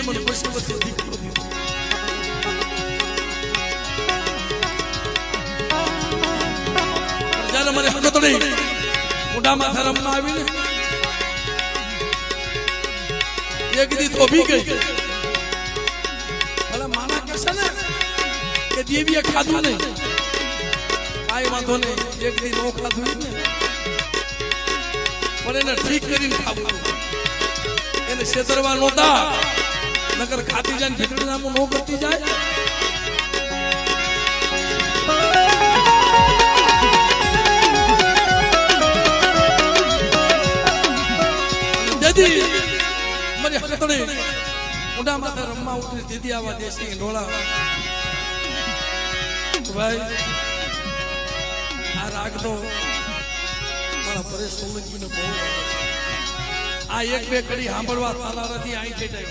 મને પછી વર્ષે દીકરો દીધો. જ્યારે મને હકતડી મોઢામાં ધરમમાં આવીને એક દી તો ભી ગઈ. ભલે માના કહેશે ને કે દેવીએ ખાધું નહીં, કાંઈ વાંધો નહીં, એક દી નો ખાધું ને પણ એને ઠીક કરીને ખાવું, એને છેતરવા નહોતા, નકર ખાતી જાય ભીતડી નામું નો કરતી જાય. દીદી મારી હકતડી મોઢા માથે રમવા ઉતરી, દીદી આવા દેશી ઢોળા. ભાઈ આ રાગ તો મારા પરેશ સોલંકીને બહુ આ એક બે કડી સાંભળવા તાલારાથી અહીં ચેટાઈ.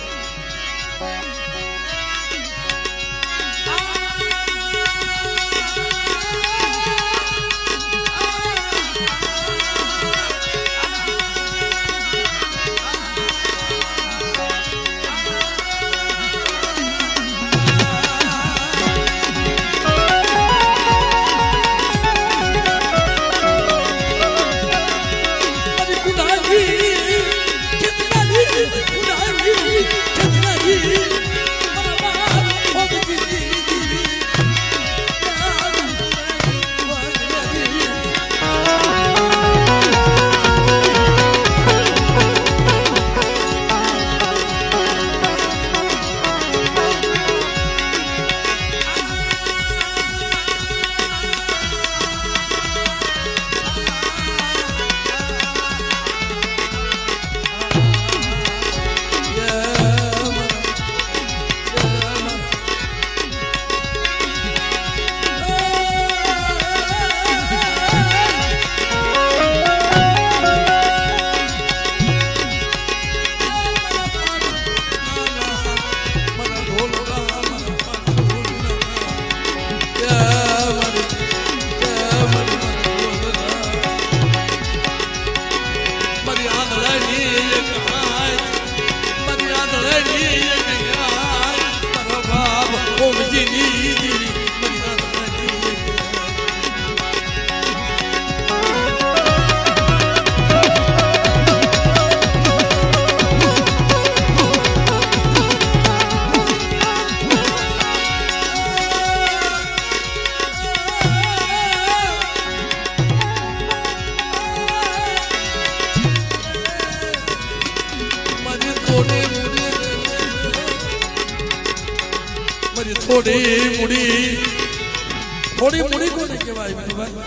થોડી મૂડી કોને કહેવાય ભાઈ?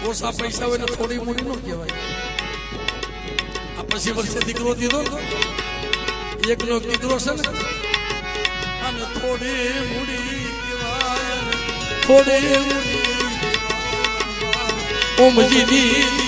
ઓછા પૈસા હોય ને થોડી મૂડી નો કહેવાય. આ પછી વર્ષે દીકરો દીધો એકનો દીકરો છે ને, અને થોડી મૂડી કહેવાય, થોડી મૂડી ઓમજી દી